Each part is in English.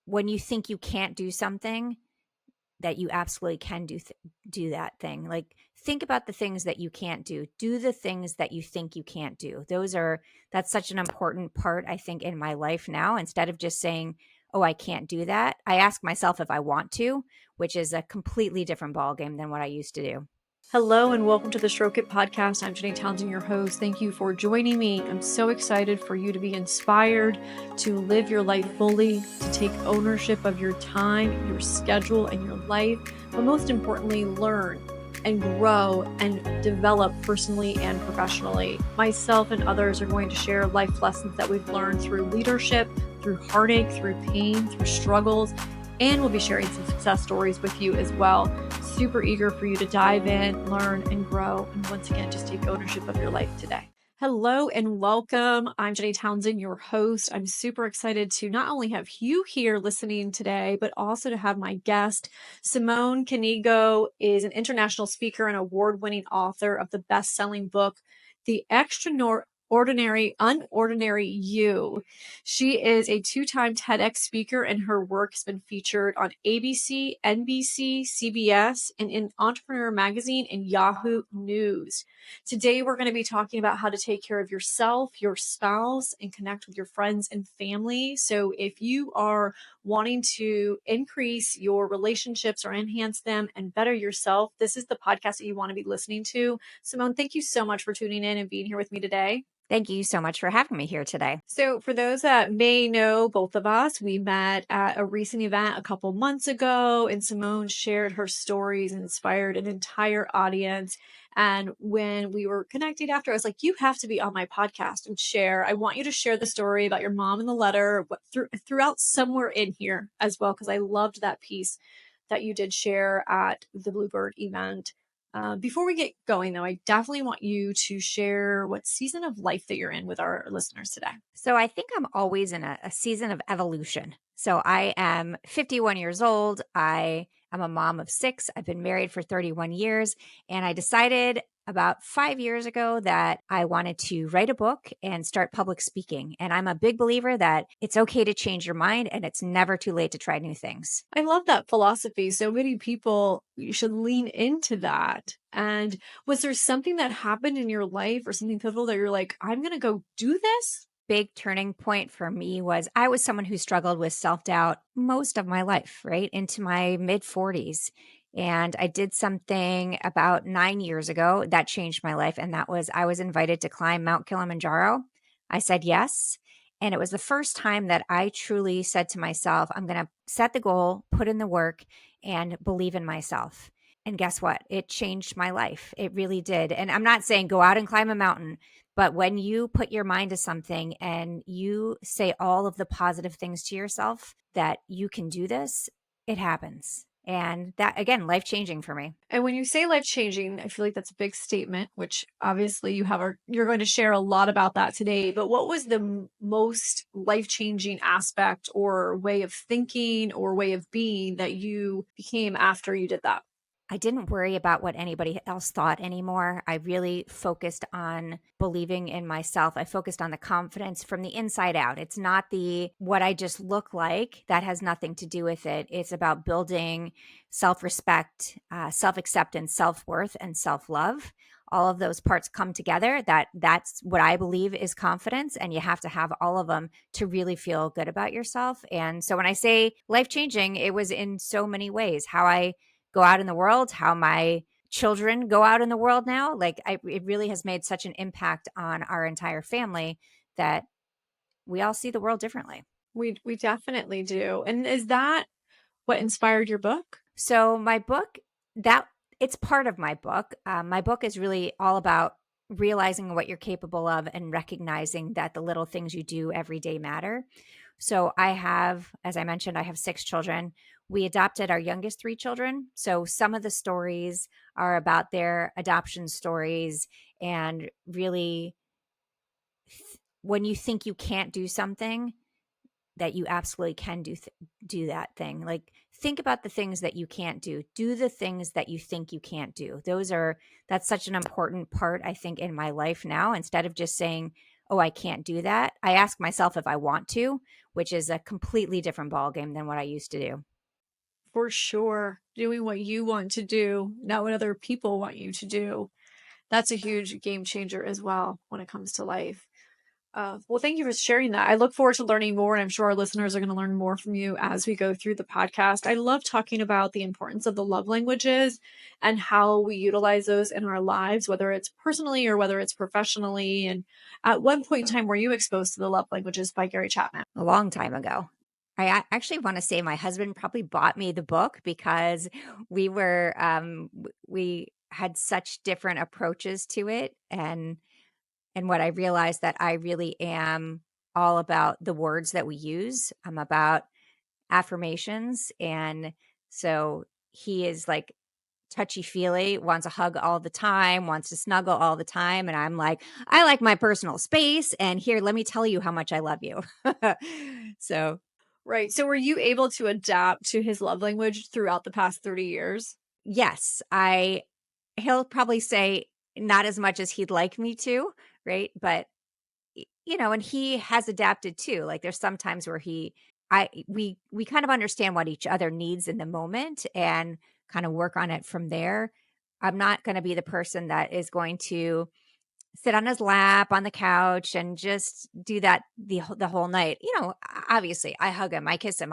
when you think you can't do something, that you absolutely can do that thing. Like, think about the things that you can't do. Do the things that you think you can't do. That's such an important part, I think, in my life now. Instead of just saying, oh, I can't do that, I ask myself if I want to, which is a completely different ballgame than what I used to do. Hello and welcome to the Stroke It podcast. I'm Jenny Townsend, your host. Thank you for joining me. I'm so excited for you to be inspired to live your life fully, to take ownership of your time, your schedule, and your life, but most importantly, learn and grow and develop personally and professionally. Myself and others are going to share life lessons that we've learned through leadership, through heartache, through pain, through struggles, and we'll be sharing some success stories with you as well. Super eager for you to dive in, learn, and grow. And once again, just take ownership of your life today. Hello and welcome. I'm Jenny Townsend, your host. I'm super excited to not only have you here listening today, but also to have my guest. Simone Knego is an international speaker and award-winning author of the best-selling book, The Extraordinary Unordinary You. She is a two-time TEDx speaker, and her work has been featured on ABC, NBC, CBS, and in Entrepreneur Magazine and Yahoo News. Today, we're going to be talking about how to take care of yourself, your spouse, and connect with your friends and family. So if you are wanting to increase your relationships or enhance them and better yourself, this is the podcast that you want to be listening to. Simone, thank you so much for tuning in and being here with me today. Thank you so much for having me here today. So for those that may know both of us, we met at a recent event a couple months ago, and Simone shared her stories and inspired an entire audience. And when we were connecting after, I was like, you have to be on my podcast and share. I want you to share the story about your mom and the letter throughout somewhere in here as well, because I loved that piece that you did share at the Bluebird event. Before we get going, though, I definitely want you to share what season of life that you're in with our listeners today. So I think I'm always in a season of evolution. So I am 51 years old. I am a mom of 6. I've been married for 31 years. And I decided about 5 years ago that I wanted to write a book and start public speaking. And I'm a big believer that it's okay to change your mind and it's never too late to try new things. I love that philosophy. So many people, you should lean into that. And was there something that happened in your life or something pivotal that you're like, I'm going to go do this? Big turning point for me was I was someone who struggled with self-doubt most of my life, right into my mid 40s. And I did something about 9 years ago that changed my life. And that was I was invited to climb Mount Kilimanjaro. I said yes. And it was the first time that I truly said to myself, I'm going to set the goal, put in the work, and believe in myself. And guess what? It changed my life. It really did. And I'm not saying go out and climb a mountain, but when you put your mind to something and you say all of the positive things to yourself that you can do this, it happens. And that, again, life-changing for me. And when you say life-changing, I feel like that's a big statement, which obviously you're going to share a lot about that today. But what was the most life-changing aspect or way of thinking or way of being that you became after you did that? I didn't worry about what anybody else thought anymore. I really focused on believing in myself. I focused on the confidence from the inside out. It's not what I just look like. That has nothing to do with it. It's about building self-respect, self-acceptance, self-worth, and self-love. All of those parts come together. That's what I believe is confidence. And you have to have all of them to really feel good about yourself. And so when I say life-changing, it was in so many ways. How I go out in the world, how my children go out in the world now. It really has made such an impact on our entire family that we all see the world differently. We definitely do. And is that what inspired your book? So my book, it's part of my book. My book is really all about realizing what you're capable of and recognizing that the little things you do every day matter. So as I mentioned, I have 6 children. We adopted our youngest 3 children. So some of the stories are about their adoption stories, and really when you think you can't do something, that you absolutely can do that thing. Like, think about the things that you can't do. Do the things that you think you can't do. That's such an important part, I think, in my life now. Instead of just saying, oh, I can't do that. I ask myself if I want to, which is a completely different ballgame than what I used to do. For sure. Doing what you want to do, not what other people want you to do. That's a huge game changer as well when it comes to life. Well, thank you for sharing that. I look forward to learning more, and I'm sure our listeners are going to learn more from you as we go through the podcast. I love talking about the importance of the love languages and how we utilize those in our lives, whether it's personally or whether it's professionally. And at one point in time, were you exposed to the love languages by Gary Chapman? A long time ago. Actually want to say my husband probably bought me the book because we had such different approaches to it, and what I realized that I really am all about the words that we use. I'm about affirmations, and so he is like touchy-feely, wants a hug all the time, wants to snuggle all the time, and I'm like, "I like my personal space, and here, let me tell you how much I love you." So, Right. So were you able to adapt to his love language throughout the past 30 years? yes, he'll probably say not as much as he'd like me to, right? But and he has adapted too. Like there's some times where we kind of understand what each other needs in the moment and kind of work on it from there. I'm not going to be the person that is going to sit on his lap on the couch and just do that the whole night. Obviously I hug him, I kiss him,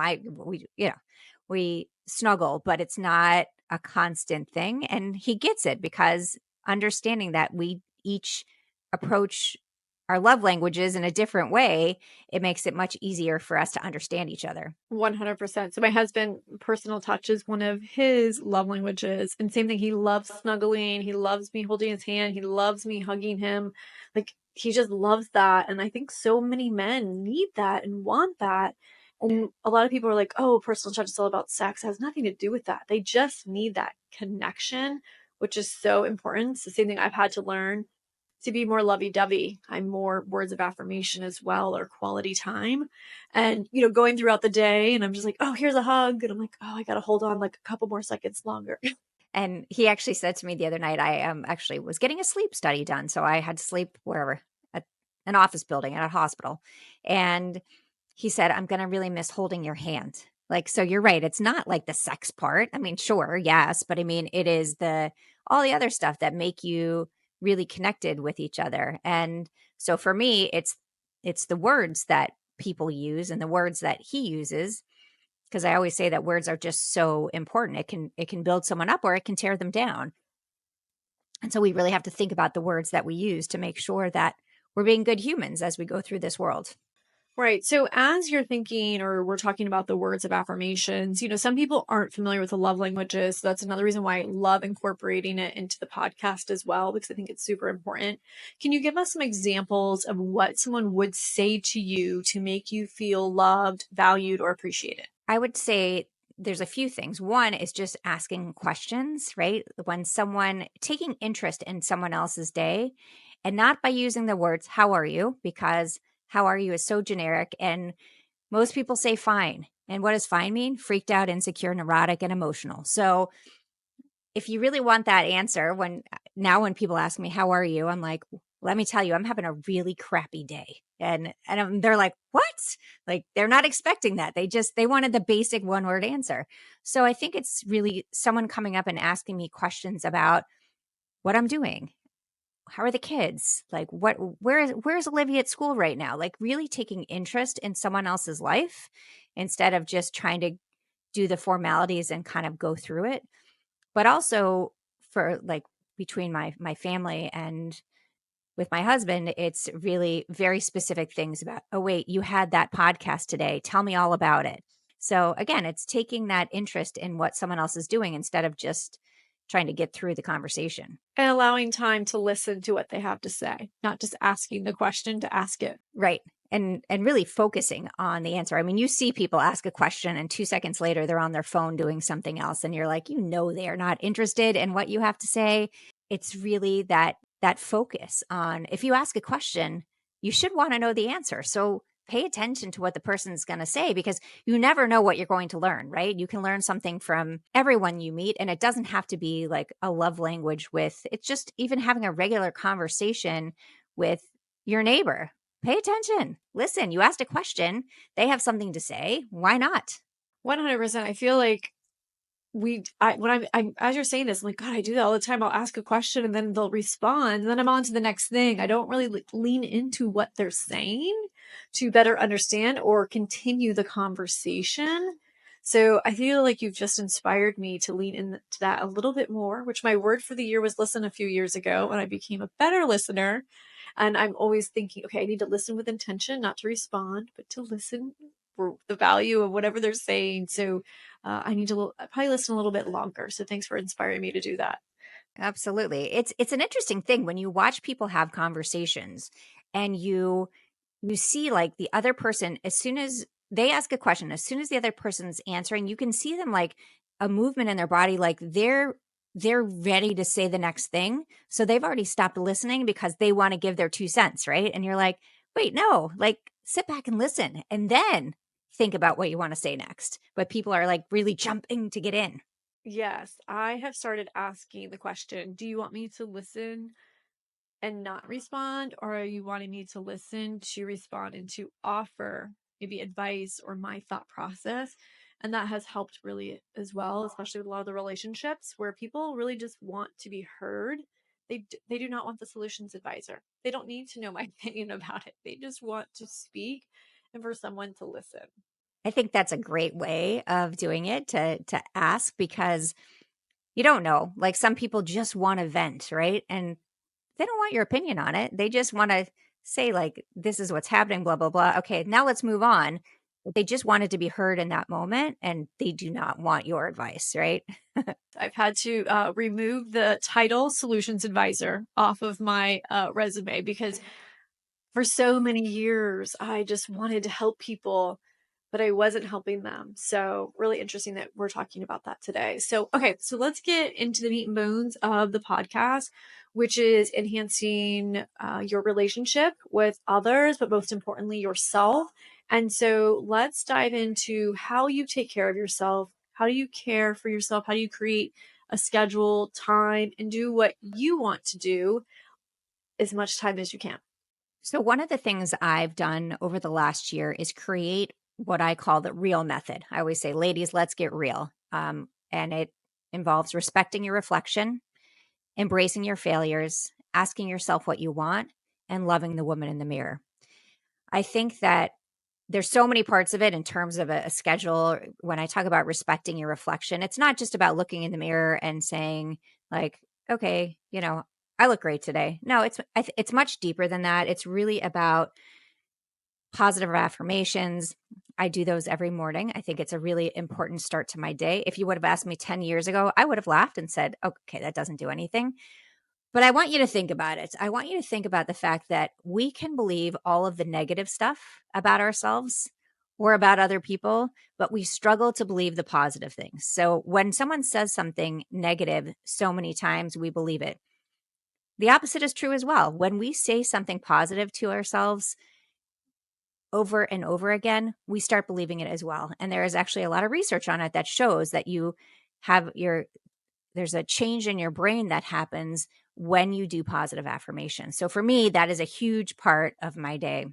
we snuggle, but it's not a constant thing. And he gets it because understanding that we each approach our love languages in a different way, it makes it much easier for us to understand each other. 100%. So my husband, personal touch is one of his love languages. And same thing, he loves snuggling. He loves me holding his hand. He loves me hugging him. Like he just loves that. And I think so many men need that and want that. And a lot of people are like, oh, personal touch is all about sex. It has nothing to do with that. They just need that connection, which is so important. It's the same thing I've had to learn to be more lovey-dovey. I'm more words of affirmation as well, or quality time. And, going throughout the day and I'm just like, oh, here's a hug. And I'm like, oh, I got to hold on like a couple more seconds longer. And he actually said to me the other night, I actually was getting a sleep study done. So I had to sleep wherever, at an office building, at a hospital. And he said, I'm going to really miss holding your hand. Like, so you're right. It's not like the sex part. I mean, sure, yes. But I mean, it is all the other stuff that make you really connected with each other. And so for me, it's the words that people use and the words that he uses, because I always say that words are just so important. It can build someone up or it can tear them down. And so we really have to think about the words that we use to make sure that we're being good humans as we go through this world. Right. So as you're thinking, or we're talking about the words of affirmations, some people aren't familiar with the love languages. So that's another reason why I love incorporating it into the podcast as well, because I think it's super important. Can you give us some examples of what someone would say to you to make you feel loved, valued, or appreciated? I would say there's a few things. One is just asking questions, right? When someone taking interest in someone else's day, and not by using the words, how are you? Because how are you is so generic. And most people say fine. And what does fine mean? Freaked out, insecure, neurotic, and emotional. So if you really want that answer, when people ask me, how are you? I'm like, let me tell you, I'm having a really crappy day. And they're like, what? Like, they're not expecting that. They wanted the basic one-word answer. So I think it's really someone coming up and asking me questions about what I'm doing. How are the kids? Like, where's Olivia at school right now? Like, really taking interest in someone else's life instead of just trying to do the formalities and kind of go through it. But also for like between my family and with my husband, it's really very specific things about, oh, wait, you had that podcast today. Tell me all about it. So again, it's taking that interest in what someone else is doing instead of just trying to get through the conversation. And allowing time to listen to what they have to say, not just asking the question to ask it. Right. And really focusing on the answer. I mean, you see people ask a question and 2 seconds later, they're on their phone doing something else. And you're like, they're not interested in what you have to say. It's really that focus on, if you ask a question, you should want to know the answer. So pay attention to what the person's going to say, because you never know what you're going to learn, right? You can learn something from everyone you meet, and it doesn't have to be like a love language it's just even having a regular conversation with your neighbor. Pay attention. Listen, you asked a question. They have something to say. Why not? 100%. I feel like when I'm as you're saying this, I'm like, God, I do that all the time. I'll ask a question and then they'll respond, and then I'm on to the next thing. I don't really lean into what they're saying to better understand or continue the conversation. So I feel like you've just inspired me to lean into that a little bit more, which my word for the year was listen a few years ago, and I became a better listener. And I'm always thinking, okay, I need to listen with intention, not to respond, but to listen for the value of whatever they're saying. So I need to probably listen a little bit longer. So thanks for inspiring me to do that. Absolutely. It's an interesting thing when you watch people have conversations and you see like the other person, as soon as they ask a question, as soon as the other person's answering, you can see them like a movement in their body, like they're ready to say the next thing. So they've already stopped listening because they want to give their 2 cents, right? And you're like, wait, no, like sit back and listen and then think about what you want to say next. But people are like really jumping to get in. Yes, I have started asking the question, do you want me to listen and not respond? Or are you wanting me to listen to respond and to offer maybe advice or my thought process? And that has helped really as well, especially with a lot of the relationships where people really just want to be heard. They do not want the solutions advisor. They don't need to know my opinion about it. They just want to speak and for someone to listen. I think that's a great way of doing it to ask because you don't know. Like some people just want to vent, right? And they don't want your opinion on it. They just want to say like this is what's happening, blah blah blah. Okay, now let's move on. But they just wanted to be heard in that moment and they do not want your advice, right? I've had to remove the title solutions advisor off of my resume because for so many years I just wanted to help people, but I wasn't helping them. So really interesting that we're talking about that today. So, okay, so let's get into the meat and bones of the podcast, which is enhancing your relationship with others, but most importantly, yourself. And so let's dive into how you take care of yourself. How do you care for yourself? How do you create a schedule, time, and do what you want to do as much time as you can? So one of the things I've done over the last year is create what I call the real method. I always say, ladies, let's get real. And it involves respecting your reflection, embracing your failures, asking yourself what you want, and loving the woman in the mirror. I think that there's so many parts of it in terms of a schedule. When I talk about respecting your reflection, it's not just about looking in the mirror and saying like, okay, I look great today. No, it's much deeper than that. It's really about positive affirmations. I do those every morning. I think it's a really important start to my day. If you would have asked me 10 years ago, I would have laughed and said, okay, that doesn't do anything. But I want you to think about it. I want you to think about the fact that we can believe all of the negative stuff about ourselves or about other people, but we struggle to believe the positive things. So when someone says something negative so many times, we believe it. The opposite is true as well. When we say something positive to ourselves over and over again, we start believing it as well. And there is actually a lot of research on it that shows that there's a change in your brain that happens when you do positive affirmations. So for me, that is a huge part of my day.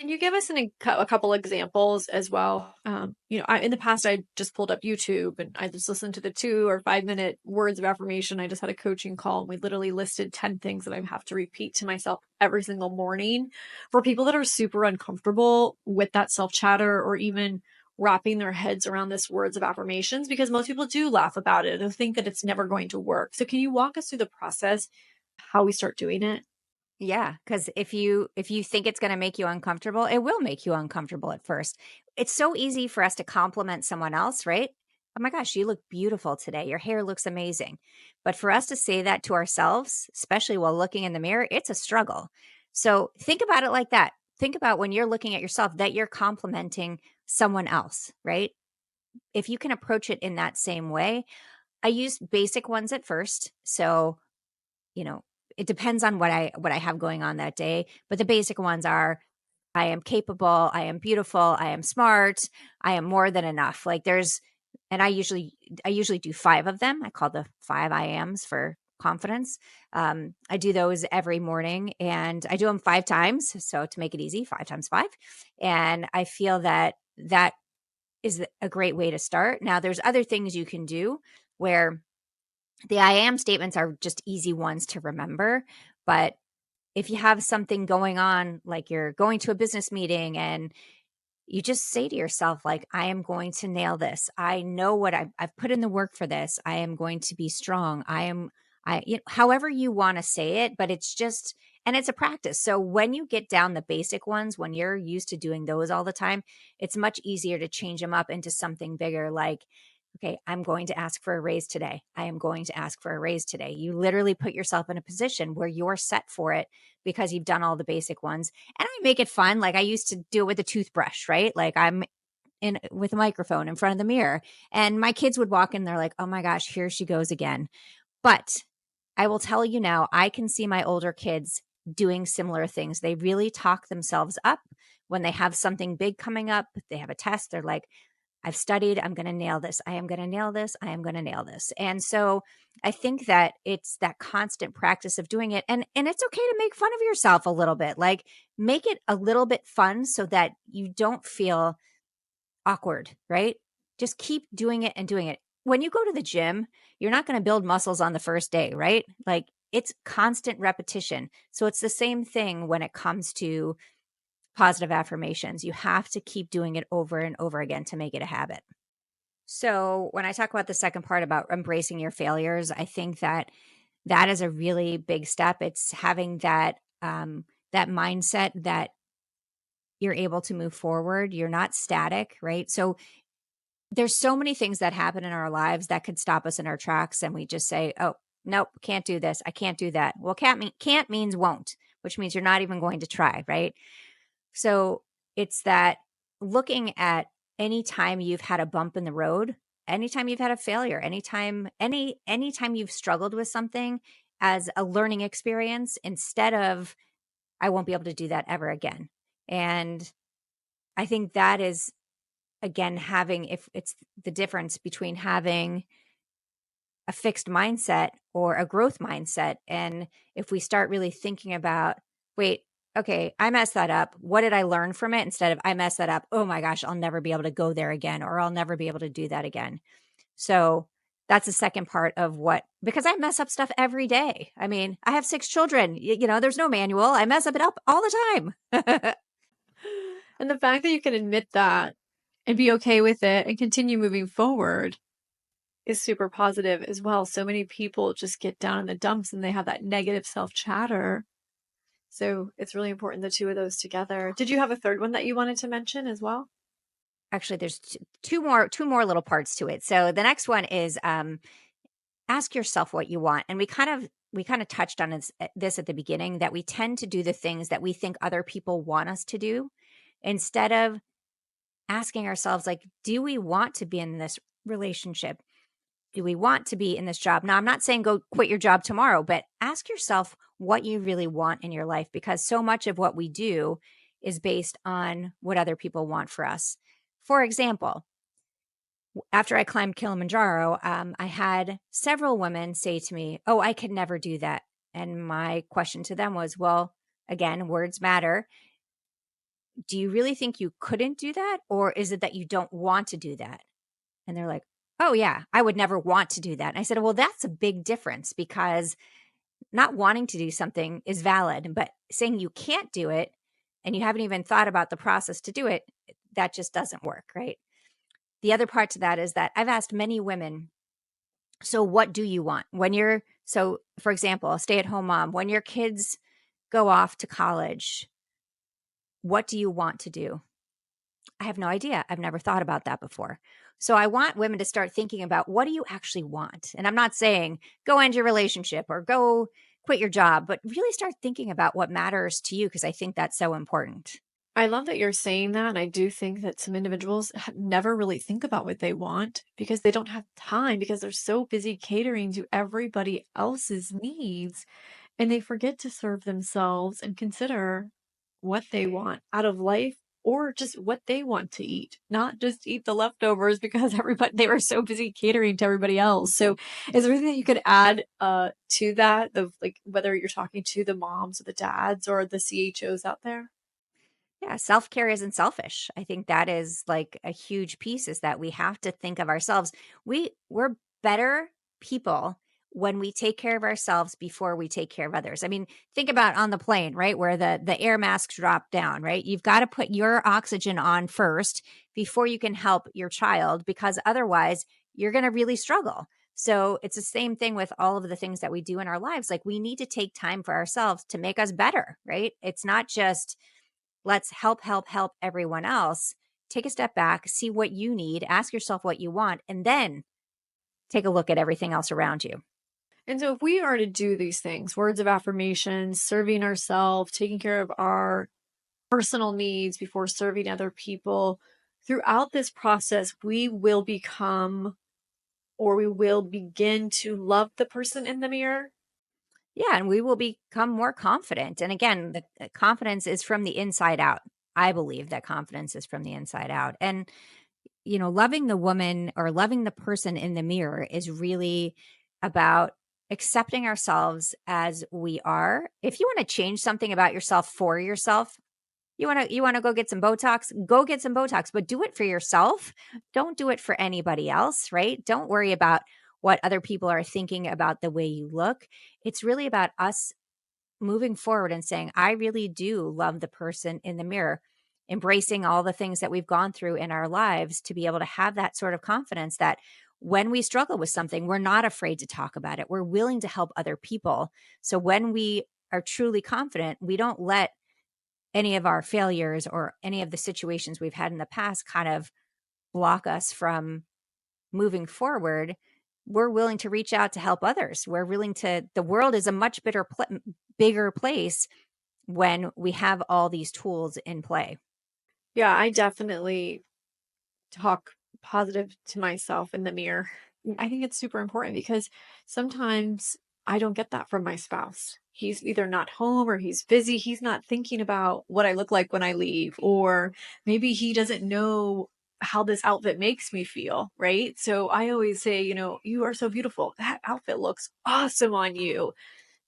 Can you give us a couple examples as well? In the past, I just pulled up YouTube and I just listened to the 2 or 5 minute words of affirmation. I just had a coaching call and we literally listed 10 things that I have to repeat to myself every single morning. For people that are super uncomfortable with that self chatter or even wrapping their heads around this words of affirmations, because most people do laugh about it and think that it's never going to work. So can you walk us through the process, how we start doing it? Yeah, because if you think it's going to make you uncomfortable, it will make you uncomfortable at first. It's so easy for us to compliment someone else, right? Oh my gosh, you look beautiful today. Your hair looks amazing. But for us to say that to ourselves, especially while looking in the mirror, it's a struggle. So think about it like that. Think about when you're looking at yourself that you're complimenting someone else, right? If you can approach it in that same way, I use basic ones at first. So you know, it depends on what I have going on that day, but the basic ones are I am capable, I am beautiful, I am smart, I am more than enough. Like and I usually do 5 of them. I call the 5 I ams for confidence. I do those every morning, and I do them 5 times. So to make it easy, 5 times 5. And I feel that that is a great way to start. Now, there's other things you can do where the I am statements are just easy ones to remember. But if you have something going on, like you're going to a business meeting and you just say to yourself, like, I am going to nail this. I know what I've put in the work for this. I am going to be strong. However you want to say it, but it's just, and it's a practice. So when you get down the basic ones, when you're used to doing those all the time, it's much easier to change them up into something bigger, like, okay, I'm going to ask for a raise today. I am going to ask for a raise today. You literally put yourself in a position where you're set for it because you've done all the basic ones. And I make it fun. Like I used to do it with a toothbrush, right? Like I'm in with a microphone in front of the mirror, and my kids would walk in. They're like, oh my gosh, here she goes again. But I will tell you now, I can see my older kids doing similar things. They really talk themselves up when they have something big coming up. They have a test. They're like, I've studied. I'm going to nail this. I am going to nail this. I am going to nail this. And so I think that it's that constant practice of doing it. And it's okay to make fun of yourself a little bit. Like make it a little bit fun so that you don't feel awkward, right? Just keep doing it and doing it. When you go to the gym, you're not going to build muscles on the first day, right? Like it's constant repetition. So it's the same thing when it comes to positive affirmations. You have to keep doing it over and over again to make it a habit. So when I talk about the second part about embracing your failures, I think that that is a really big step. It's having that mindset that you're able to move forward. You're not static, right? So there's so many things that happen in our lives that could stop us in our tracks, and we just say, "Oh, nope, can't do this. I can't do that." Well, can't means won't, which means you're not even going to try, right? So it's that looking at any time you've had a bump in the road, anytime you've had a failure, anytime you've struggled with something as a learning experience instead of I won't be able to do that ever again. And I think that is again having if it's the difference between having a fixed mindset or a growth mindset. And if we start really thinking about, wait, okay, I messed that up. What did I learn from it? Instead of I messed that up. Oh my gosh, I'll never be able to go there again, or I'll never be able to do that again. So that's the second part of because I mess up stuff every day. I mean, I have 6 children, there's no manual. I mess up it up all the time. And the fact that you can admit that and be okay with it and continue moving forward is super positive as well. So many people just get down in the dumps and they have that negative self-chatter. So it's really important, the two of those together. Did you have a third one that you wanted to mention as well? Actually, there's two more little parts to it. So the next one is ask yourself what you want. And we kind of touched on this at the beginning, that we tend to do the things that we think other people want us to do instead of asking ourselves, like, do we want to be in this relationship? Do we want to be in this job? Now, I'm not saying go quit your job tomorrow, but ask yourself what you really want in your life, because so much of what we do is based on what other people want for us. For example, after I climbed Kilimanjaro, I had several women say to me, oh, I could never do that. And my question to them was, well, again, words matter. Do you really think you couldn't do that? Or is it that you don't want to do that? And they're like, oh, yeah, I would never want to do that. And I said, well, that's a big difference, because not wanting to do something is valid, but saying you can't do it and you haven't even thought about the process to do it, that just doesn't work, right? The other part to that is that I've asked many women, so what do you want so for example, a stay-at-home mom, when your kids go off to college, what do you want to do? I have no idea. I've never thought about that before. So I want women to start thinking about, what do you actually want? And I'm not saying go end your relationship or go quit your job, but really start thinking about what matters to you, because I think that's so important. I love that you're saying that. And I do think that some individuals never really think about what they want because they don't have time, because they're so busy catering to everybody else's needs. And they forget to serve themselves and consider what they want out of life or just what they want to eat, not just eat the leftovers because they were so busy catering to everybody else. So is there anything that you could add to that, of like whether you're talking to the moms or the dads or the CHOs out there? Yeah, self-care isn't selfish. I think that is like a huge piece, is that we have to think of ourselves. We're better people when we take care of ourselves before we take care of others. I mean, think about on the plane, right? Where the air masks drop down, right? You've got to put your oxygen on first before you can help your child, because otherwise you're going to really struggle. So it's the same thing with all of the things that we do in our lives. Like, we need to take time for ourselves to make us better, right? It's not just let's help everyone else. Take a step back, see what you need, ask yourself what you want, and then take a look at everything else around you. And so if we are to do these things, words of affirmation, serving ourselves, taking care of our personal needs before serving other people, throughout this process, we will become, or we will begin to love the person in the mirror. Yeah, and we will become more confident. And again, the confidence is from the inside out. I believe that confidence is from the inside out. And, loving the woman or loving the person in the mirror is really about accepting ourselves as we are. If you want to change something about yourself for yourself, you wanna go get some Botox? Go get some Botox, but do it for yourself. Don't do it for anybody else, right? Don't worry about what other people are thinking about the way you look. It's really about us moving forward and saying, I really do love the person in the mirror, embracing all the things that we've gone through in our lives to be able to have that sort of confidence that when we struggle with something, we're not afraid to talk about it. We're willing to help other people. So when we are truly confident, we don't let any of our failures or any of the situations we've had in the past kind of block us from moving forward. We're willing to reach out to help others. We're willing to, the world is a much bigger place when we have all these tools in play. Yeah, I definitely talk positive to myself in the mirror. I think it's super important because sometimes I don't get that from my spouse. He's either not home or he's busy. He's not thinking about what I look like when I leave, or maybe he doesn't know how this outfit makes me feel, right? So I always say, you are so beautiful. That outfit looks awesome on you.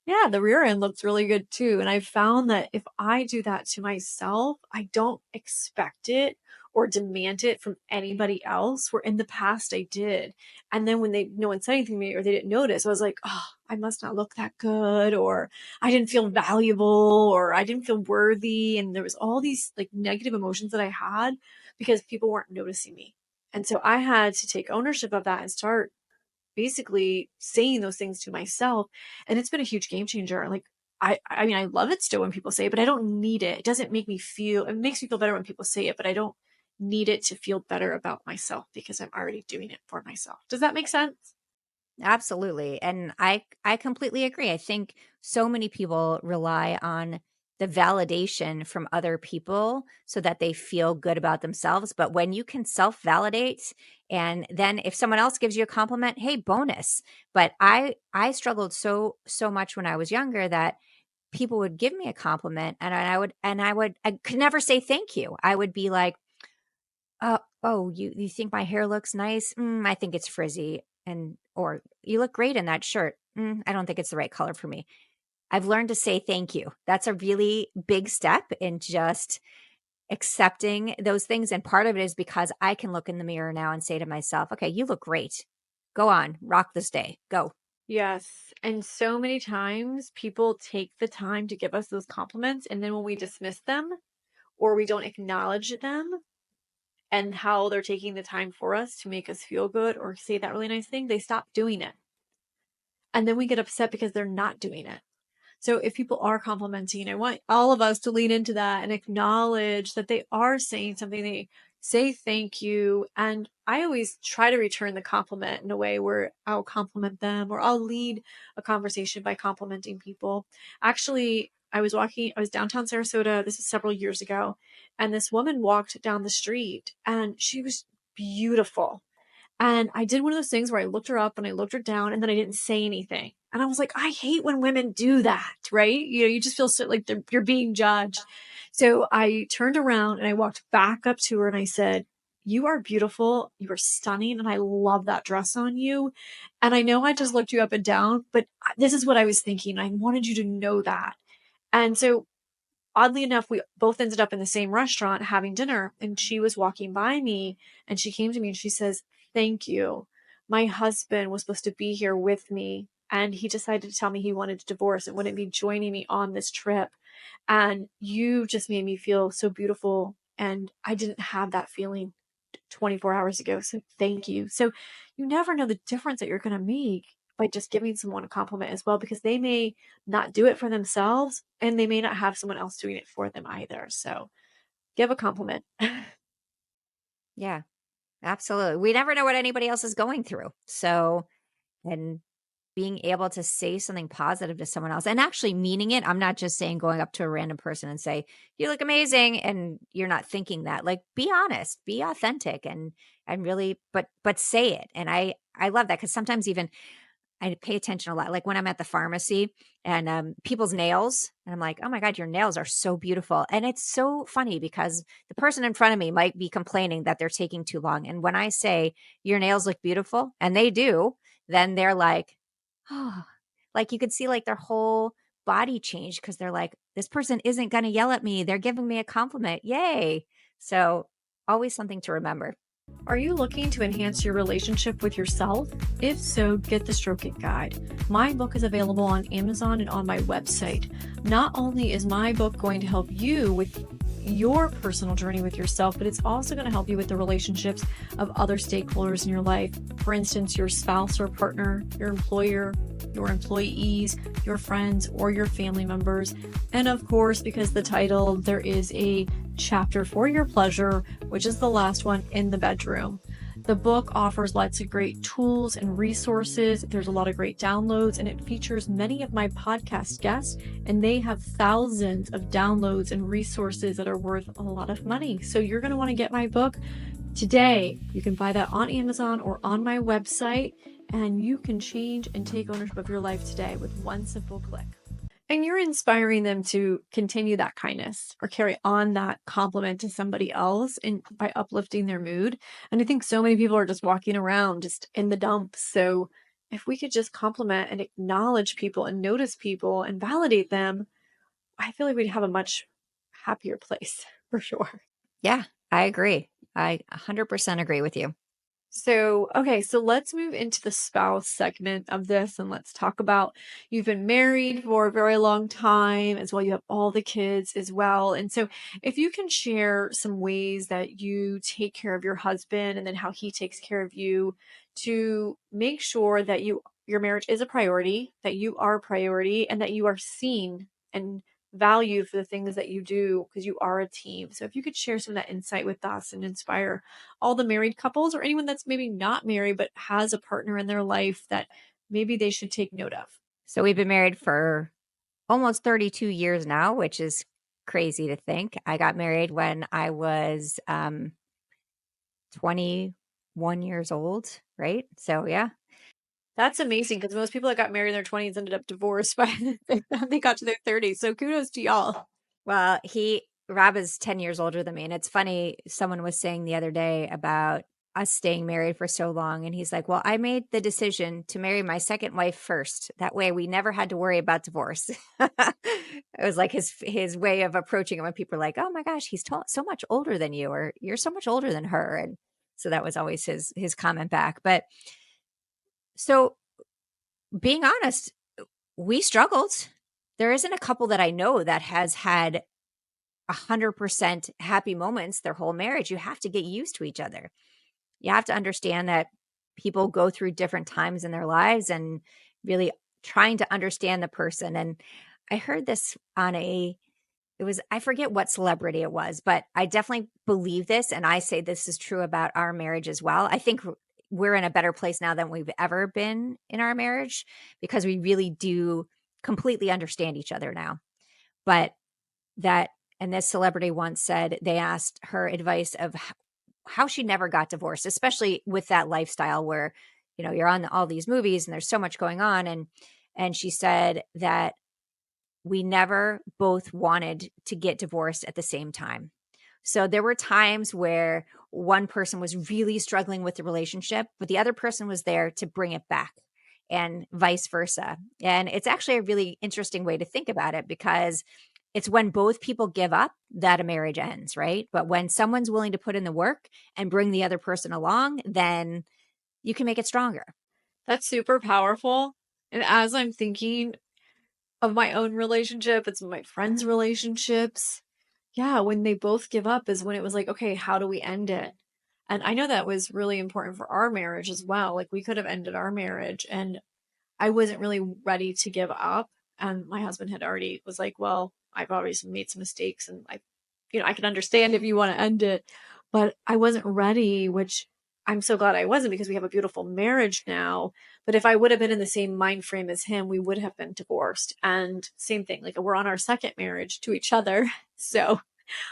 Yeah, the rear end looks really good too. And I've found that if I do that to myself, I don't expect it or demand it from anybody else, where in the past I did. And then when no one said anything to me or they didn't notice, I was like, oh, I must not look that good, or I didn't feel valuable, or I didn't feel worthy. And there was all these like negative emotions that I had because people weren't noticing me. And so I had to take ownership of that and start basically saying those things to myself. And it's been a huge game changer. Like, I mean, I love it still when people say it, but I don't need it. It doesn't make me feel, it makes me feel better when people say it, but I don't need it to feel better about myself because I'm already doing it for myself. Does that make sense? Absolutely. And I completely agree. I think so many people rely on the validation from other people so that they feel good about themselves. But when you can self-validate, and then if someone else gives you a compliment, hey, bonus. But I struggled so much when I was younger that people would give me a compliment and I could never say thank you. I would be like, oh, you think my hair looks nice? I think it's frizzy. And or you look great in that shirt. I don't think it's the right color for me. I've learned to say thank you. That's a really big step in just accepting those things. And part of it is because I can look in the mirror now and say to myself, okay, you look great. Go on, rock this day. Go. Yes. And so many times people take the time to give us those compliments. And then when we dismiss them or we don't acknowledge them and how they're taking the time for us to make us feel good or say that really nice thing, they stop doing it. And then we get upset because they're not doing it. So if people are complimenting, I want all of us to lean into that and acknowledge that they are saying something. They say thank you. And I always try to return the compliment in a way where I'll compliment them, or I'll lead a conversation by complimenting people. Actually, I was downtown Sarasota. This is several years ago. And this woman walked down the street and she was beautiful. And I did one of those things where I looked her up and I looked her down and then I didn't say anything. And I was like, I hate when women do that, right? You just feel so like you're being judged. So I turned around and I walked back up to her and I said, you are beautiful. You are stunning. And I love that dress on you. And I know I just looked you up and down, but this is what I was thinking. I wanted you to know that. And so oddly enough, we both ended up in the same restaurant having dinner, and she was walking by me and she came to me and she says, thank you. My husband was supposed to be here with me and he decided to tell me he wanted to divorce and wouldn't be joining me on this trip. And you just made me feel so beautiful. And I didn't have that feeling 24 hours ago. So thank you. So you never know the difference that you're going to make by just giving someone a compliment as well, because they may not do it for themselves and they may not have someone else doing it for them either. So give a compliment. Yeah, absolutely. We never know what anybody else is going through. So, and being able to say something positive to someone else and actually meaning it. I'm not just saying going up to a random person and say, you look amazing. And you're not thinking that. Like, be honest, be authentic and really, but say it. And I love that because sometimes even I pay attention a lot. Like when I'm at the pharmacy and people's nails, and I'm like, oh my God, your nails are so beautiful. And it's so funny because the person in front of me might be complaining that they're taking too long. And when I say, your nails look beautiful, and they do, then they're like, oh, like you could see like their whole body change because they're like, this person isn't going to yell at me. They're giving me a compliment. Yay. So always something to remember. Are you looking to enhance your relationship with yourself? If so, get the Stroke It Guide. My book is available on Amazon and on my website. Not only is my book going to help you with your personal journey with yourself, but it's also going to help you with the relationships of other stakeholders in your life. For instance, your spouse or partner, your employer, your employees, your friends, or your family members. And of course, because the title, there is a chapter for your pleasure, which is the last one, in the bedroom. The book offers lots of great tools and resources. There's a lot of great downloads, and it features many of my podcast guests, and they have thousands of downloads and resources that are worth a lot of money. So you're going to want to get my book today. You can buy that on Amazon or on my website, and you can change and take ownership of your life today with one simple click. And you're inspiring them to continue that kindness or carry on that compliment to somebody else and by uplifting their mood. And I think so many people are just walking around just in the dumps. So if we could just compliment and acknowledge people and notice people and validate them, I feel like we'd have a much happier place for sure. Yeah, I agree. I 100% agree with you. So, okay, so let's move into the spouse segment of this and let's talk about you've been married for a very long time as well. You have all the kids as well. And so, if you can share some ways that you take care of your husband and then how he takes care of you to make sure that your marriage is a priority, that you are a priority, and that you are seen and valued for the things that you do because you are a team. So if you could share some of that insight with us and inspire all the married couples or anyone that's maybe not married but has a partner in their life that maybe they should take note of. So we've been married for almost 32 years now, which is crazy to think. I got married when I was 21 years old, right? So yeah. That's amazing because most people that got married in their 20s ended up divorced by the time they got to their 30s. So kudos to y'all. Well, Rob is 10 years older than me. And it's funny, someone was saying the other day about us staying married for so long. And he's like, well, I made the decision to marry my second wife first. That way we never had to worry about divorce. It was like his way of approaching it when people are like, oh my gosh, he's so much older than you, or you're so much older than her. And so that was always his comment back. But so being honest, we struggled. There isn't a couple that I know that has had 100% happy moments their whole marriage. You have to get used to each other. You have to understand that people go through different times in their lives and really trying to understand the person. And I heard this on I forget what celebrity it was, but I definitely believe this. And I say this is true about our marriage as well. I think we're in a better place now than we've ever been in our marriage because we really do completely understand each other now. But and this celebrity once said, they asked her advice of how she never got divorced, especially with that lifestyle where, you're on all these movies and there's so much going on. And she said that we never both wanted to get divorced at the same time. So there were times where one person was really struggling with the relationship, but the other person was there to bring it back, and vice versa. And it's actually a really interesting way to think about it, because it's when both people give up that a marriage ends, right? But when someone's willing to put in the work and bring the other person along, then you can make it stronger. That's super powerful. And as I'm thinking of my own relationship, it's my friends' relationships. Yeah, when they both give up is when it was like, okay, how do we end it? And I know that was really important for our marriage as well. Like we could have ended our marriage and I wasn't really ready to give up. And my husband had already was like, well, I've always made some mistakes and I can understand if you want to end it, but I wasn't ready, which I'm so glad I wasn't because we have a beautiful marriage now. But if I would have been in the same mind frame as him, we would have been divorced. And same thing, like we're on our second marriage to each other. So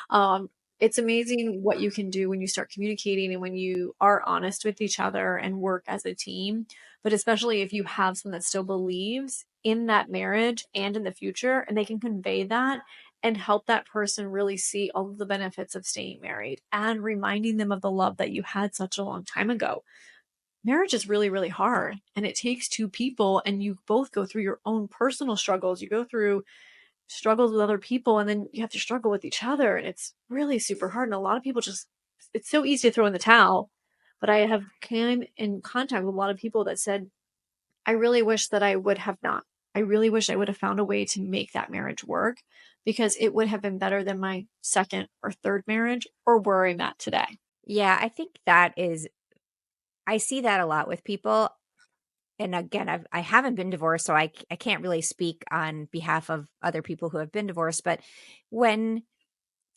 um, it's amazing what you can do when you start communicating and when you are honest with each other and work as a team. But especially if you have someone that still believes in that marriage and in the future, and they can convey that and help that person really see all of the benefits of staying married and reminding them of the love that you had such a long time ago. Marriage is really, really hard and it takes two people, and you both go through your own personal struggles. You go through struggles with other people and then you have to struggle with each other, and it's really super hard. And a lot of people just, it's so easy to throw in the towel. But I have came in contact with a lot of people that said, I really wish that I would have not. I really wish I would have found a way to make that marriage work, because it would have been better than my second or third marriage or where I'm at today. Yeah, I think I see that a lot with people. And again, I haven't been divorced, so I can't really speak on behalf of other people who have been divorced. But when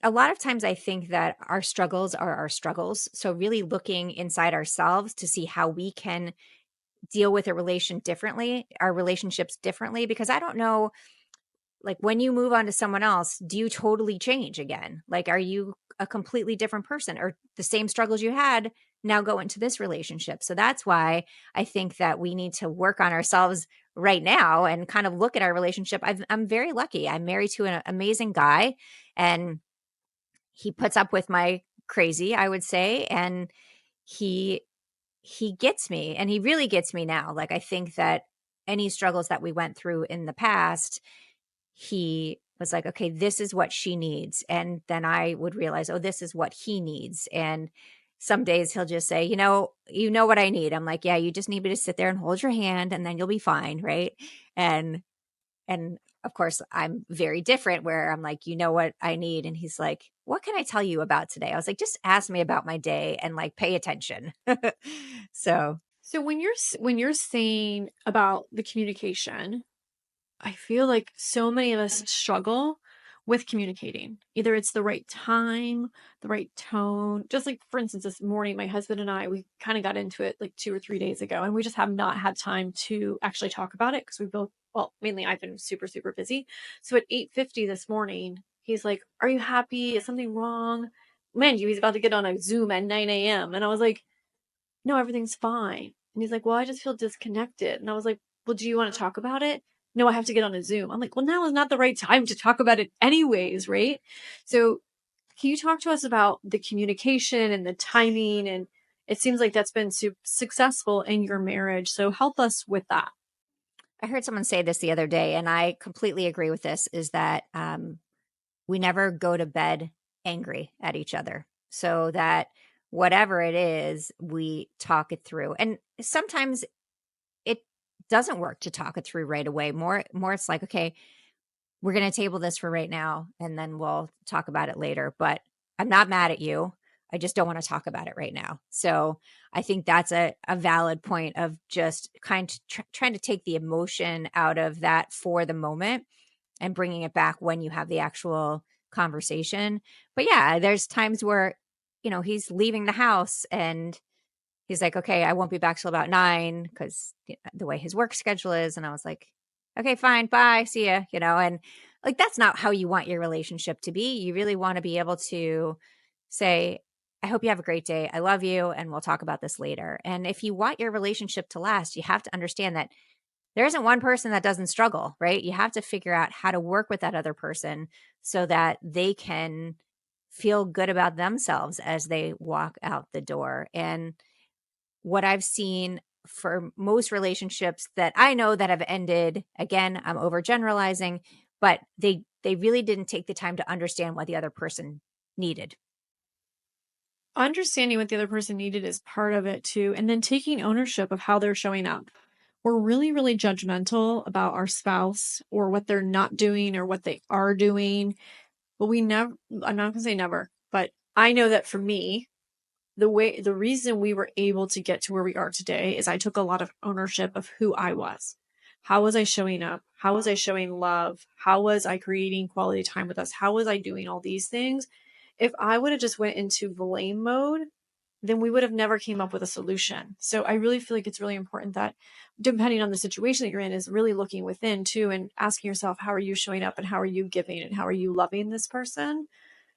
a lot of times I think that our struggles are our struggles. So really looking inside ourselves to see how we can deal with our relationships differently, because I don't know, like when you move on to someone else, do you totally change again? Like, are you a completely different person, or the same struggles you had now go into this relationship? So that's why I think that we need to work on ourselves right now and kind of look at our relationship. I'm very lucky. I'm married to an amazing guy, and he puts up with my crazy, I would say. And he, he gets me, and he really gets me now. Like, I think that any struggles that we went through in the past, he was like, okay, this is what she needs. And then I would realize, oh, this is what he needs. And some days he'll just say, you know what I need. I'm like, yeah, you just need me to sit there and hold your hand and then you'll be fine. Right. And, and of course I'm very different, where I'm like, you know what I need. And he's like, what can I tell you about today? I was like, just ask me about my day and like pay attention. So So when you're saying about the communication, I feel like so many of us struggle with communicating. Either it's the right time, the right tone. Just like, for instance, this morning, my husband and I, we kind of got into it like 2 or 3 days ago, and we just have not had time to actually talk about it because we both, well, mainly I've been super, super busy. So at 8:50 this morning, he's like, are you happy? Is something wrong? Man, he's about to get on a Zoom at 9 a.m. And I was like, no, everything's fine. And he's like, well, I just feel disconnected. And I was like, well, do you want to talk about it? No, I have to get on a Zoom. I'm like, well, now is not the right time to talk about it anyways, right? So can you talk to us about the communication and the timing? And it seems like that's been successful in your marriage. So help us with that. I heard someone say this the other day, and I completely agree with this, is that we never go to bed angry at each other, so that whatever it is, we talk it through. And sometimes it doesn't work to talk it through right away. More it's like, okay, we're going to table this for right now and then we'll talk about it later. But I'm not mad at you. I just don't want to talk about it right now. So I think that's a valid point of just kind of trying to take the emotion out of that for the moment and bringing it back when you have the actual conversation. But yeah, there's times where, he's leaving the house and he's like, okay, I won't be back till about 9 because the way his work schedule is. And I was like, okay, fine, bye, see ya, and like, that's not how you want your relationship to be. You really want to be able to say, I hope you have a great day. I love you, and we'll talk about this later. And if you want your relationship to last, you have to understand that there isn't one person that doesn't struggle, right? You have to figure out how to work with that other person so that they can feel good about themselves as they walk out the door. And what I've seen for most relationships that I know that have ended, again, I'm overgeneralizing, but they really didn't take the time to understand what the other person needed. Understanding what the other person needed is part of it too, and then taking ownership of how they're showing up. We're really, really judgmental about our spouse or what they're not doing or what they are doing. But we never, I'm not gonna say never, but I know that for me, the reason we were able to get to where we are today is I took a lot of ownership of who I was. How was I showing up? How was I showing love? How was I creating quality time with us? How was I doing all these things? If I would have just went into blame mode, then we would have never came up with a solution. So I really feel like it's really important that, depending on the situation that you're in, is really looking within too and asking yourself, how are you showing up and how are you giving and how are you loving this person?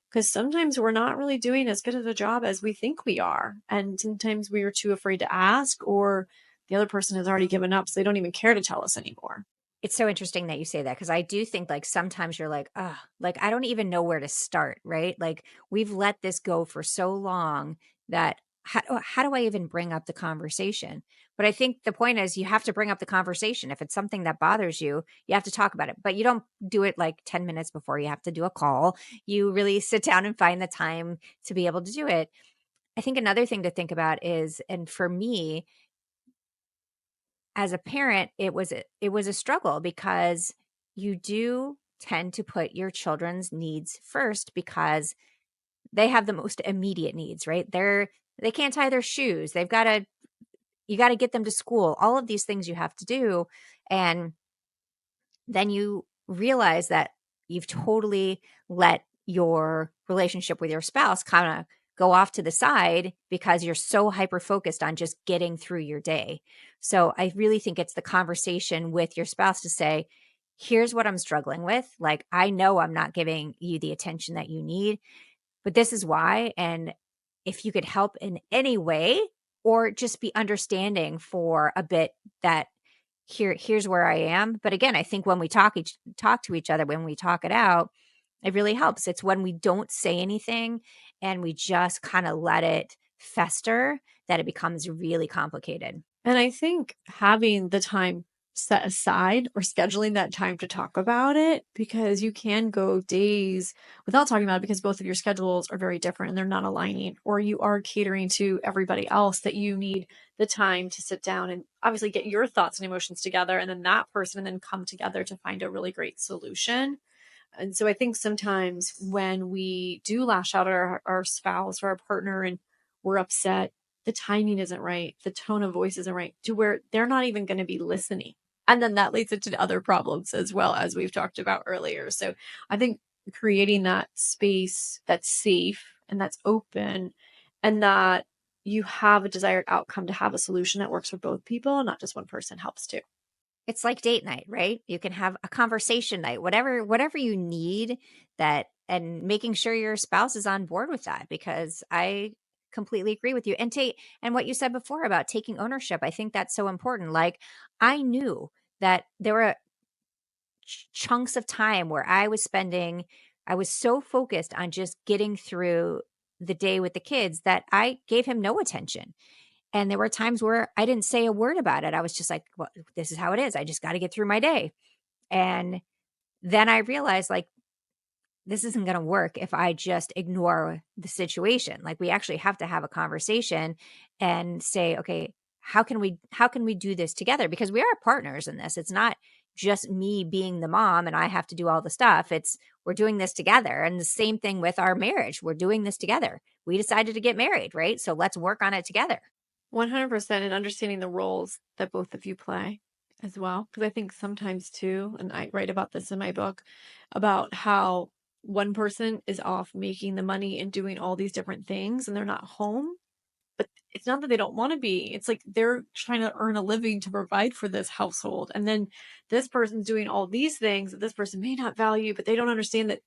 Because sometimes we're not really doing as good of a job as we think we are. And sometimes we are too afraid to ask, or the other person has already given up, so they don't even care to tell us anymore. It's so interesting that you say that, because I do think, like, sometimes you're like, "Ugh," like, I don't even know where to start, right? Like, we've let this go for so long that how do I even bring up the conversation? But I think the point is you have to bring up the conversation. If it's something that bothers you, you have to talk about it, but you don't do it like 10 minutes before you have to do a call. You really sit down and find the time to be able to do it. I think another thing to think about is, and for me, as a parent, it was a struggle, because you do tend to put your children's needs first because they have the most immediate needs, right? They can't tie their shoes. You got to get them to school. All of these things you have to do, and then you realize that you've totally let your relationship with your spouse kind of go off to the side because you're so hyper focused on just getting through your day. So I really think it's the conversation with your spouse to say, here's what I'm struggling with. Like, I know I'm not giving you the attention that you need, but this is why. And if you could help in any way, or just be understanding for a bit, that here's where I am. But again, I think when we talk to each other, when we talk it out, it really helps. It's when we don't say anything and we just kind of let it fester that it becomes really complicated. And I think having the time set aside or scheduling that time to talk about it, because you can go days without talking about it because both of your schedules are very different and they're not aligning, or you are catering to everybody else, that you need the time to sit down and obviously get your thoughts and emotions together, and then that person, and then come together to find a really great solution. And so I think sometimes when we do lash out at our spouse or our partner and we're upset, the timing isn't right, the tone of voice isn't right, to where they're not even going to be listening. And then that leads into other problems as well, as we've talked about earlier. So I think creating that space that's safe and that's open, and that you have a desired outcome to have a solution that works for both people, not just one person, helps too. It's like date night, right? You can have a conversation night, whatever you need, that, and making sure your spouse is on board with that, because I completely agree with you. And what you said before about taking ownership, I think that's so important. Like, I knew that there were chunks of time where I was so focused on just getting through the day with the kids that I gave him no attention. And there were times where I didn't say a word about it. I was just like, well, this is how it is. I just got to get through my day. And then I realized, like, this isn't going to work if I just ignore the situation. Like, we actually have to have a conversation and say, okay, how can we do this together? Because we are partners in this. It's not just me being the mom and I have to do all the stuff. It's, we're doing this together. And the same thing with our marriage. We're doing this together. We decided to get married, right? So let's work on it together. 100%, and understanding the roles that both of you play as well. Because I think sometimes too, and I write about this in my book, about how one person is off making the money and doing all these different things and they're not home. But it's not that they don't want to be. It's like they're trying to earn a living to provide for this household. And then this person's doing all these things that this person may not value, but they don't understand that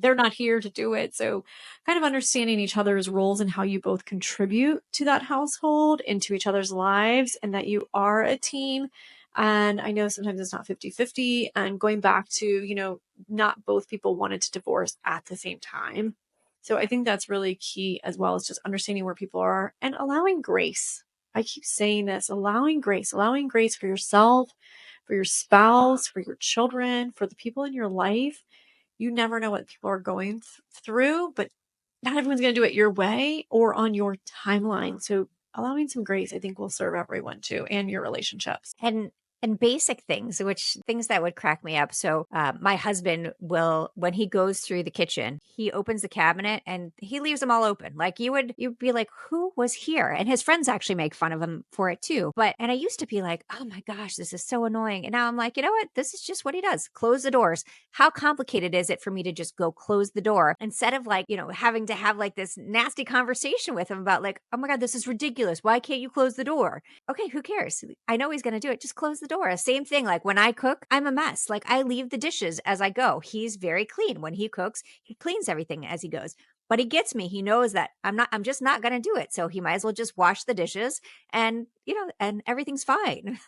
they're not here to do it. So kind of understanding each other's roles and how you both contribute to that household and to each other's lives, and that you are a team. And I know sometimes it's not 50-50, and going back to, not both people wanted to divorce at the same time. So I think that's really key, as well as just understanding where people are and allowing grace. I keep saying this, allowing grace for yourself, for your spouse, for your children, for the people in your life. You never know what people are going through, but not everyone's going to do it your way or on your timeline. So allowing some grace, I think, will serve everyone too, and your relationships. And basic things, which things that would crack me up. So my husband will, when he goes through the kitchen, he opens the cabinet and he leaves them all open. Like you'd be like, who was here? And his friends actually make fun of him for it too. And I used to be like, oh my gosh, this is so annoying. And now I'm like, you know what? This is just what he does. Close the doors. How complicated is it for me to just go close the door instead of like, having to have like this nasty conversation with him about like, oh my God, this is ridiculous. Why can't you close the door? Okay, who cares? I know he's going to do it. Just close the door. Same thing. Like when I cook, I'm a mess. Like I leave the dishes as I go. He's very clean. When he cooks, he cleans everything as he goes. But he gets me. He knows that I'm just not going to do it. So he might as well just wash the dishes and, and everything's fine.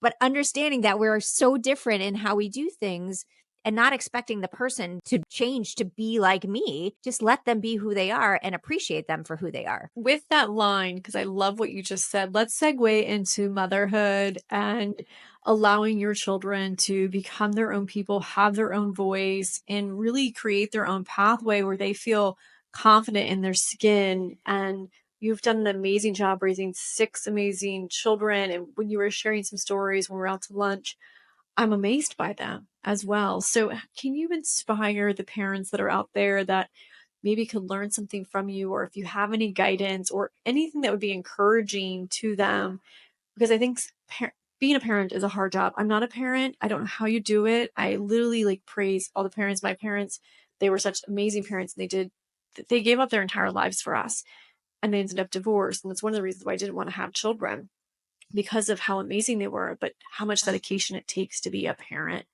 But understanding that we're so different in how we do things and not expecting the person to change to be like me, just let them be who they are and appreciate them for who they are. With that line, because I love what you just said, let's segue into motherhood and allowing your children to become their own people, have their own voice, and really create their own pathway where they feel confident in their skin. And you've done an amazing job raising 6 amazing children. And when you were sharing some stories when we were out to lunch, I'm amazed by them as well. So can you inspire the parents that are out there that maybe could learn something from you, or if you have any guidance or anything that would be encouraging to them? Because I think being a parent is a hard job. I'm not a parent. I don't know how you do it. I literally like praise all the parents. My parents, they were such amazing parents, and they gave up their entire lives for us, and they ended up divorced. And that's one of the reasons why I didn't want to have children, because of how amazing they were, but how much dedication it takes to be a parent.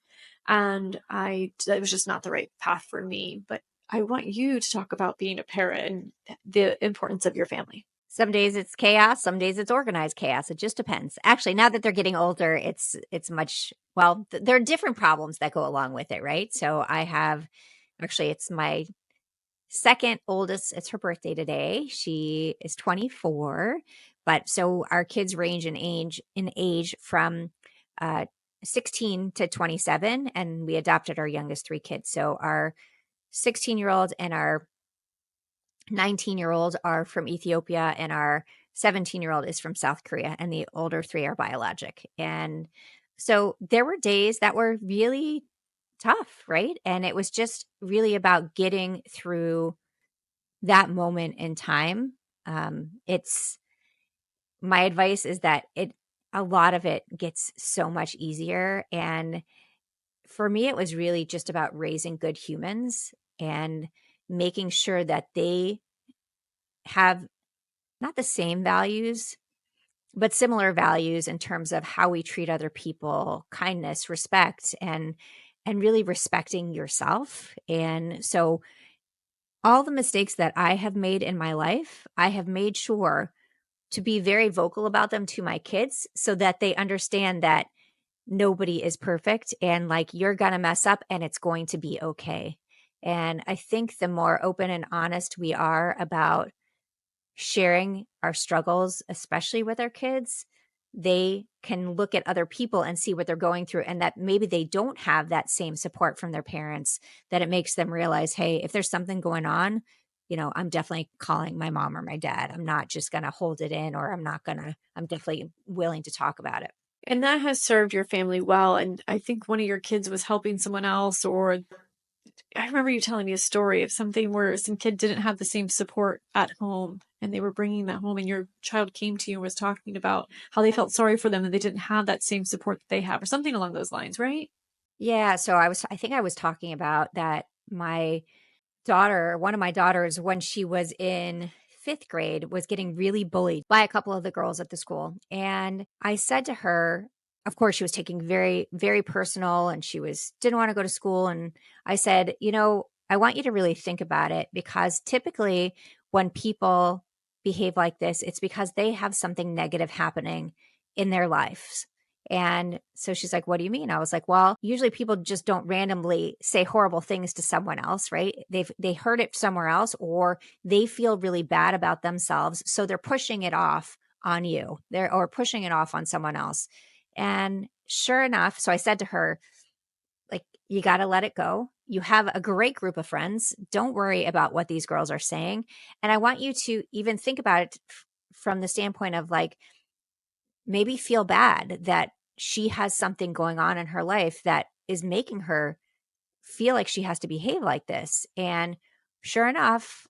And that was just not the right path for me. But I want you to talk about being a parent and the importance of your family. Some days it's chaos, some days it's organized chaos. It just depends. Actually, now that they're getting older, it's much, well, there are different problems that go along with it, right? So it's my second oldest. It's her birthday today. She is 24. But so our kids range in age from 16 to 27, and we adopted our youngest 3 kids. So our 16-year-old and our 19-year-old are from Ethiopia, and our 17-year-old is from South Korea, and the older 3 are biologic. And so there were days that were really tough, right? And it was just really about getting through that moment in time. It's my advice is that a lot of it gets so much easier. And for me, it was really just about raising good humans and making sure that they have not the same values, but similar values in terms of how we treat other people, kindness, respect, and really respecting yourself. And so all the mistakes that I have made in my life, I have made sure to be very vocal about them to my kids so that they understand that nobody is perfect, and like you're going to mess up and it's going to be okay. And I think the more open and honest we are about sharing our struggles, especially with our kids, they can look at other people and see what they're going through, and that maybe they don't have that same support from their parents, that it makes them realize, hey, if there's something going on, I'm definitely calling my mom or my dad. I'm not just going to hold it in, or I'm definitely willing to talk about it. And that has served your family well. And I think one of your kids was helping someone else, or I remember you telling me a story of something where some kid didn't have the same support at home, and they were bringing that home, and your child came to you and was talking about how they felt sorry for them and they didn't have that same support that they have, or something along those lines, right? Yeah. So I think I was talking about that. One of my daughters, when she was in 5th grade, was getting really bullied by a couple of the girls at the school. And I said to her, of course, she was taking very, very personal, and didn't want to go to school. And I said, I want you to really think about it, because typically when people behave like this, it's because they have something negative happening in their lives. And so she's like, what do you mean? I was like, well, usually people just don't randomly say horrible things to someone else, right? They heard it somewhere else, or they feel really bad about themselves. So they're pushing it off on you. Or pushing it off on someone else. And sure enough, so I said to her, like, you got to let it go. You have a great group of friends. Don't worry about what these girls are saying. And I want you to even think about it from the standpoint of, like, maybe feel bad that she has something going on in her life that is making her feel like she has to behave like this. And sure enough,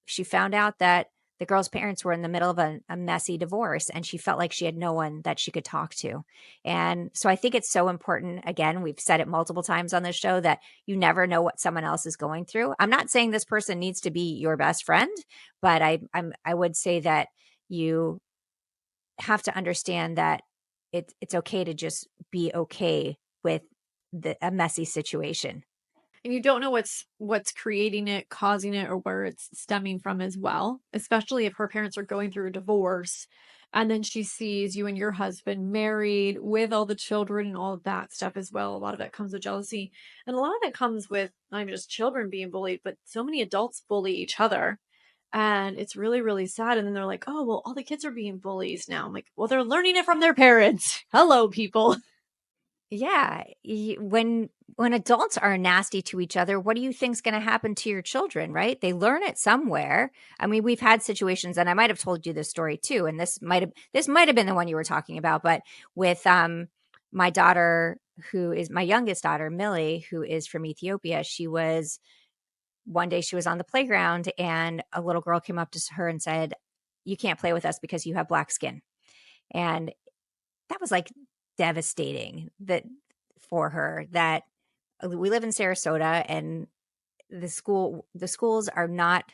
she found out that the girl's parents were in the middle of a messy divorce, and she felt like she had no one that she could talk to. And so I think it's so important. Again, we've said it multiple times on this show that you never know what someone else is going through. I'm not saying this person needs to be your best friend, but I would say that you have to understand that it's okay to just be okay with a messy situation. And you don't know what's creating it, causing it, or where it's stemming from as well, especially if her parents are going through a divorce and then she sees you and your husband married with all the children and all of that stuff as well. A lot of that comes with jealousy, and a lot of that comes with not even just children being bullied, but so many adults bully each other. And it's really, really sad. And then they're like, oh, well, all the kids are being bullies now. I'm like, well, they're learning it from their parents. Hello, people. Yeah, when adults are nasty to each other, what do you think's going to happen to your children, right? They learn it somewhere. I mean, we've had situations, and I might have told you this story too, and this might have been the one you were talking about, but with my daughter, who is my youngest daughter, Millie, who is from Ethiopia. One day she was on the playground, and a little girl came up to her and said, "You can't play with us because you have black skin." And that was like devastating, that for her, that we live in Sarasota, and the schools are not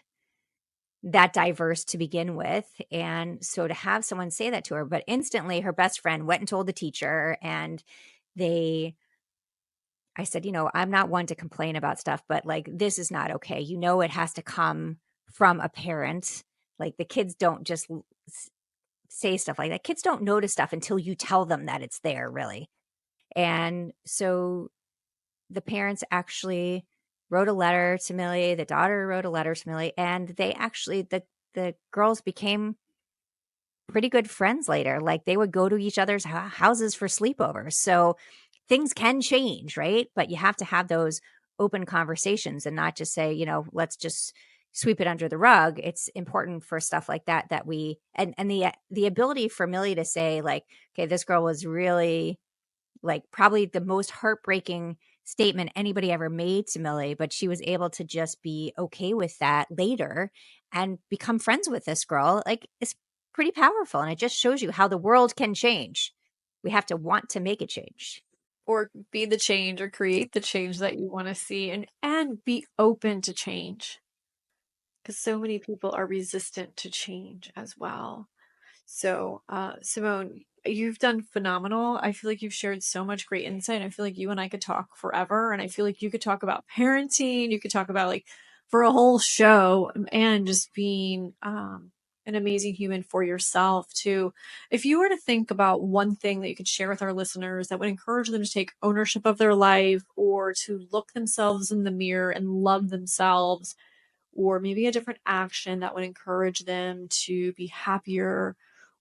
that diverse to begin with. And so to have someone say that to her, but instantly her best friend went and told the teacher, and they I said, I'm not one to complain about stuff, but, like, this is not okay. It has to come from a parent. Like, the kids don't just say stuff like that. Kids don't notice stuff until you tell them that it's there, really. And so the parents actually wrote a letter to Millie, the daughter wrote a letter to Millie, and they actually the girls became pretty good friends later. Like, they would go to each other's houses for sleepovers. So things can change, right? But you have to have those open conversations and not just say, let's just sweep it under the rug. It's important for stuff like that we and the ability for Millie to say, like, okay, this girl was really, like, probably the most heartbreaking statement anybody ever made to Millie, but she was able to just be okay with that later and become friends with this girl. Like, it's pretty powerful. And it just shows you how the world can change. We have to want to make it change. Or be the change or create the change that you want to see, and be open to change, because so many people are resistant to change as well. So, Simone, you've done phenomenal. I feel like you've shared so much great insight. I feel like you and I could talk forever, and I feel like you could talk about parenting. You could talk about, like, for a whole show, and just being an amazing human for yourself too. If you were to think about one thing that you could share with our listeners that would encourage them to take ownership of their life, or to look themselves in the mirror and love themselves, or maybe a different action that would encourage them to be happier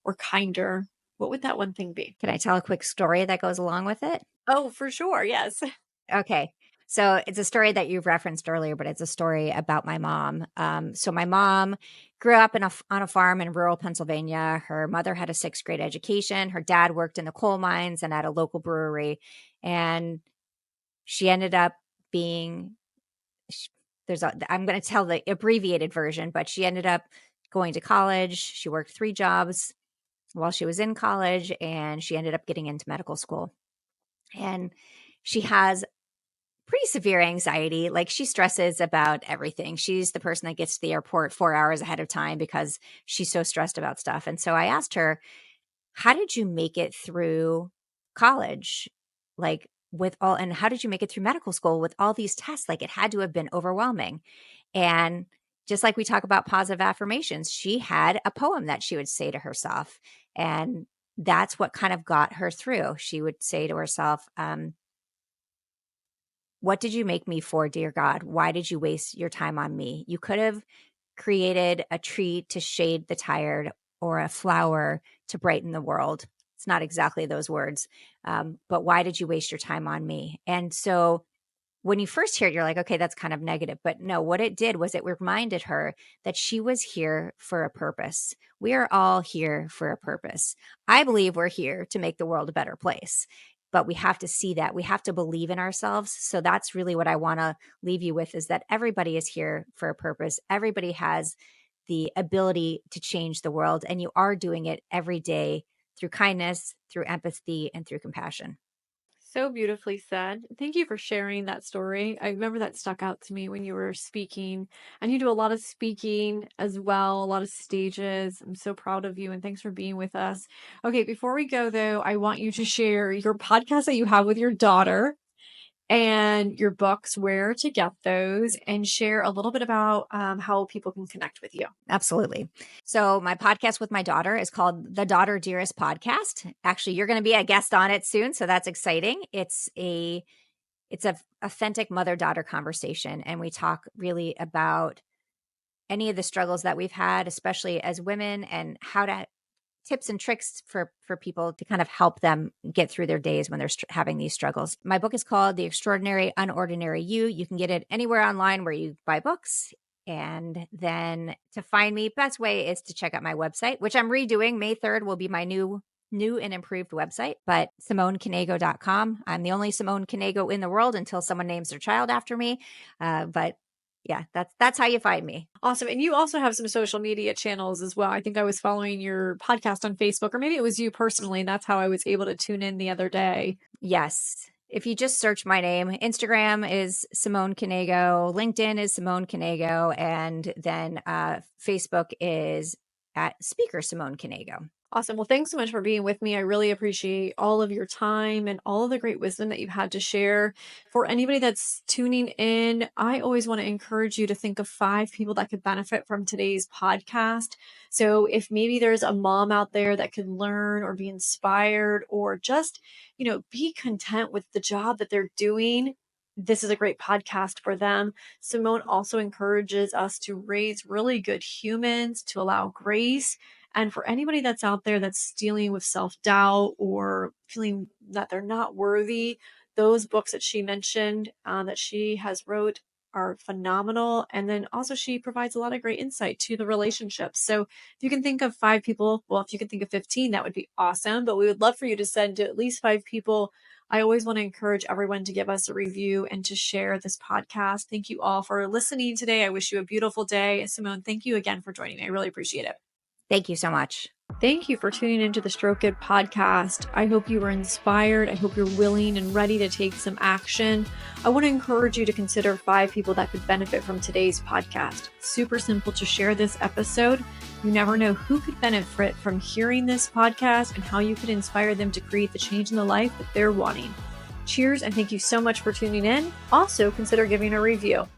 or kinder, what would that one thing be? Can I tell a quick story that goes along with it? Oh, for sure. Yes. Okay. So it's a story that you've referenced earlier, but it's a story about my mom. So my mom grew up on a farm in rural Pennsylvania. Her mother had a sixth grade education. Her dad worked in the coal mines and at a local brewery. And she ended up being, I'm going to tell the abbreviated version, but she ended up going to college. She worked 3 jobs while she was in college, and she ended up getting into medical school. And she has pretty severe anxiety. Like, she stresses about everything. She's the person that gets to the airport 4 hours ahead of time because she's so stressed about stuff. And so I asked her, how did you make it through college? Like, and how did you make it through medical school with all these tests? Like, it had to have been overwhelming. And just like we talk about positive affirmations, she had a poem that she would say to herself. And that's what kind of got her through. She would say to herself, what did you make me for, dear God? Why did you waste your time on me? You could have created a tree to shade the tired or a flower to brighten the world. It's not exactly those words, but why did you waste your time on me? And so when you first hear it, you're like, okay, that's kind of negative. But no, what it did was it reminded her that she was here for a purpose. We are all here for a purpose. I believe we're here to make the world a better place, but we have to see that. We have to believe in ourselves. So that's really what I want to leave you with, is that everybody is here for a purpose. Everybody has the ability to change the world, and you are doing it every day through kindness, through empathy, and through compassion. So beautifully said. Thank you for sharing that story. I remember that stuck out to me when you were speaking, and you do a lot of speaking as well, a lot of stages. I'm so proud of you, and thanks for being with us. Okay, before we go though, I want you to share your podcast that you have with your daughter and your books, where to get those, and share a little bit about how people can connect with you. Absolutely. So my podcast with my daughter is called the Daughter Dearest Podcast. Actually, you're going to be a guest on it soon, so that's exciting. It's a authentic mother-daughter conversation, and we talk really about any of the struggles that we've had, especially as women, and how to tips and tricks for people to kind of help them get through their days when they're having these struggles. My book is called The Extraordinary Unordinary You. You can get it anywhere online where you buy books. And then to find me, best way is to check out my website, which I'm redoing. May 3rd will be my new and improved website, but SimoneKnego.com. I'm the only Simone Knego in the world until someone names their child after me. But yeah, that's how you find me. Awesome. And you also have some social media channels as well. I think I was following your podcast on Facebook, or maybe it was you personally, and that's how I was able to tune in the other day. Yes. If you just search my name, Instagram is Simone Knego, LinkedIn is Simone Knego, and then Facebook is at Speaker Simone Knego. Awesome. Well, thanks so much for being with me. I really appreciate all of your time and all of the great wisdom that you've had to share. For anybody that's tuning in, I always want to encourage you to think of 5 people that could benefit from today's podcast. So if maybe there's a mom out there that could learn or be inspired, or just, be content with the job that they're doing, this is a great podcast for them. Simone also encourages us to raise really good humans, to allow grace. And for anybody that's out there that's dealing with self-doubt or feeling that they're not worthy, those books that she mentioned that she has wrote are phenomenal. And then also she provides a lot of great insight to the relationships. So if you can think of 5 people, well, if you can think of 15, that would be awesome. But we would love for you to send to at least 5 people. I always want to encourage everyone to give us a review and to share this podcast. Thank you all for listening today. I wish you a beautiful day. Simone, thank you again for joining me. I really appreciate it. Thank you so much. Thank you for tuning into the Stroke It podcast. I hope you were inspired. I hope you're willing and ready to take some action. I want to encourage you to consider 5 people that could benefit from today's podcast. Super simple to share this episode. You never know who could benefit from hearing this podcast and how you could inspire them to create the change in the life that they're wanting. Cheers, and thank you so much for tuning in. Also, consider giving a review.